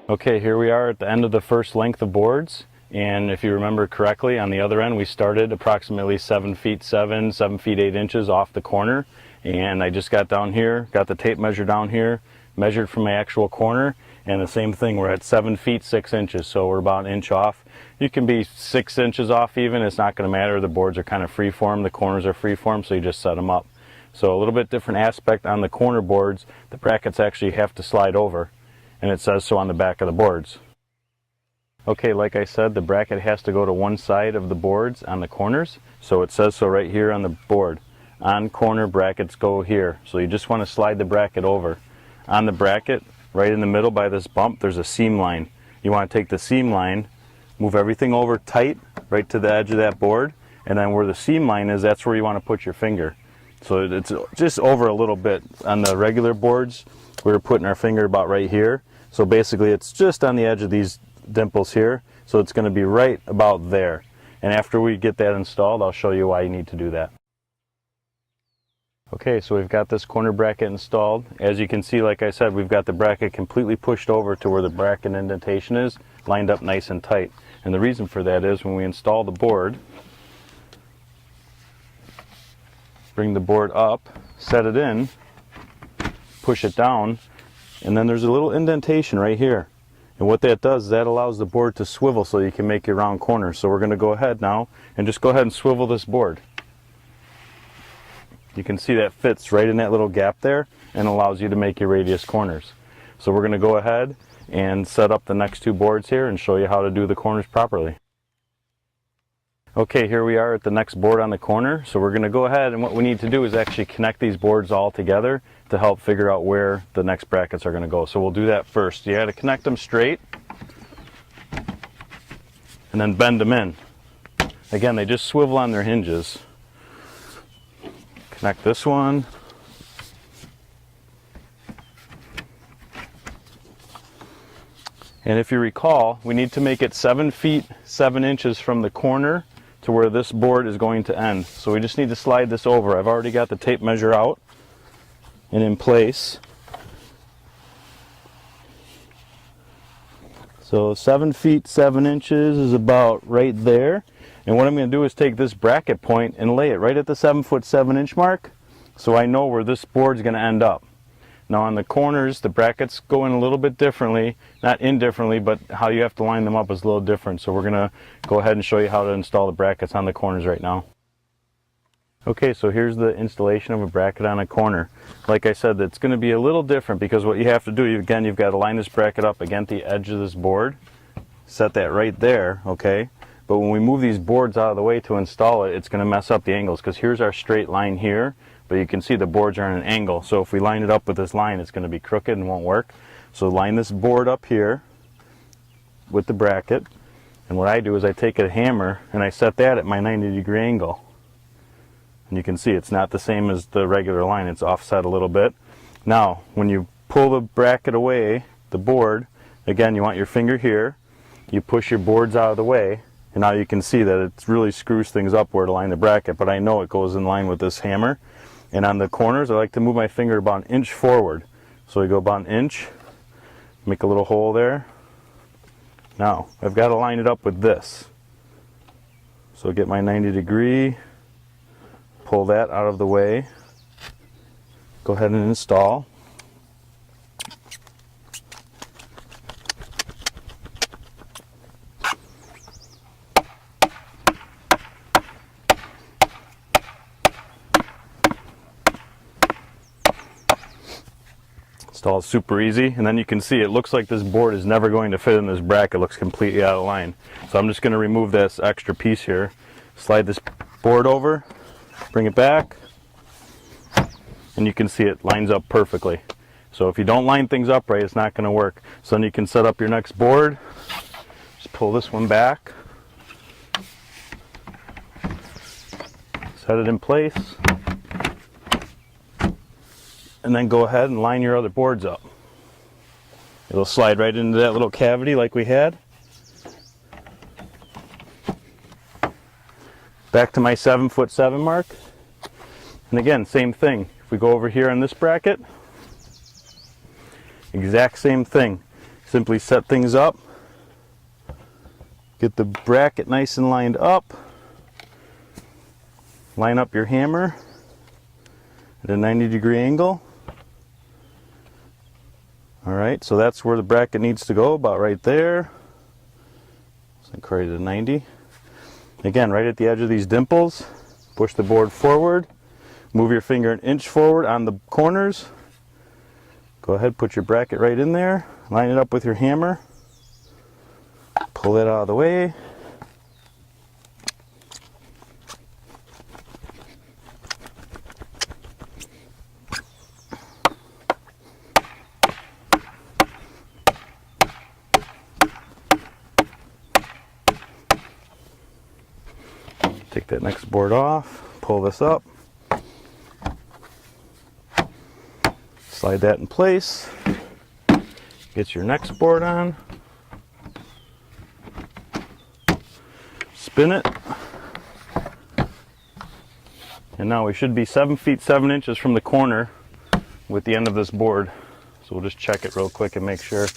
Okay, here we are at the end of the first length of boards, and if you remember correctly, on the other end we started approximately 7 feet 7 feet 8 inches off the corner, and I just got down here, got the tape measure down here, measured from my actual corner, and the same thing, we're at 7 feet 6 inches, so we're about an inch off. You can be 6 inches off even, it's not going to matter. The boards are kind of freeform, the corners are freeform, so you just set them up. So a little bit different aspect on the corner boards, the brackets actually have to slide over, and it says so on the back of the boards. Okay, like I said, the bracket has to go to one side of the boards on the corners, so it says so right here on the board. On corner, brackets go here, so you just want to slide the bracket over. On the bracket, right in the middle by this bump, there's a seam line. You want to take the seam line, move everything over tight, right to the edge of that board, and then where the seam line is, that's where you want to put your finger. So it's just over a little bit. On the regular boards, we were putting our finger about right here. So basically it's just on the edge of these dimples here, so it's going to be right about there. And after we get that installed, I'll show you why you need to do that. Okay, so we've got this corner bracket installed. As you can see, like I said, we've got the bracket completely pushed over to where the bracket indentation is, lined up nice and tight. And the reason for that is when we install the board, bring the board up, set it in, push it down, and then there's a little indentation right here. And what that does is that allows the board to swivel so you can make your round corners. So we're going to go ahead now and just go ahead and swivel this board. You can see that fits right in that little gap there and allows you to make your radius corners. So we're going to go ahead and set up the next two boards here and show you how to do the corners properly. Okay, here we are at the next board on the corner. So we're going to go ahead, and what we need to do is actually connect these boards all together to help figure out where the next brackets are going to go. So we'll do that first. You got to connect them straight and then bend them in. Again, they just swivel on their hinges. Connect this one. And if you recall, we need to make it 7 feet 7 inches from the corner to where this board is going to end. So we just need to slide this over. I've already got the tape measure out and in place. So 7 feet 7 inches is about right there. And what I'm going to do is take this bracket point and lay it right at the 7 foot 7 inch mark, so I know where this board is going to end up. Now on the corners, the brackets go in a little bit differently, not indifferently, but how you have to line them up is a little different. So we're going to go ahead and show you how to install the brackets on the corners right now. Okay, so here's the installation of a bracket on a corner. Like I said, it's going to be a little different because what you have to do, again, you've got to line this bracket up against the edge of this board. Set that right there, okay? But when we move these boards out of the way to install it, it's going to mess up the angles because here's our straight line here, but you can see the boards are in an angle. So if we line it up with this line, it's going to be crooked and won't work. So line this board up here with the bracket, and what I do is I take a hammer and I set that at my 90-degree angle. And you can see it's not the same as the regular line, it's offset a little bit. Now, when you pull the bracket away, the board, again, you want your finger here, you push your boards out of the way, and now you can see that it really screws things up where to line the bracket, but I know it goes in line with this hammer. And on the corners, I like to move my finger about an inch forward. So we go about an inch, make a little hole there. Now, I've got to line it up with this. So get my 90-degree, pull that out of the way, go ahead and install. Install super easy, and then you can see it looks like this board is never going to fit in this bracket. It looks completely out of line. So I'm just going to remove this extra piece here, slide this board over, bring it back, and you can see it lines up perfectly. So if you don't line things up right, it's not going to work. So then you can set up your next board. Just pull this one back, set it in place, and then go ahead and line your other boards up. It'll slide right into that little cavity like we had. Back to my 7 foot 7 mark. And again, same thing. If we go over here on this bracket, exact same thing. Simply set things up, get the bracket nice and lined up, line up your hammer at a 90-degree angle. Alright, so that's where the bracket needs to go, about right there. So right at 90. Again, right at the edge of these dimples, push the board forward, move your finger an inch forward on the corners. Go ahead, put your bracket right in there, line it up with your hammer, pull it out of the way. Take that next board off, pull this up, slide that in place, get your next board on, spin it, and now we should be 7 feet 7 inches from the corner with the end of this board. So we'll just check it real quick and make sure.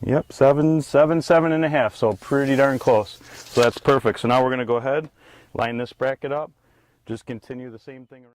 Yep, 7.5, so pretty darn close. So that's perfect. So now we're going to go ahead, line this bracket up, just continue the same thing.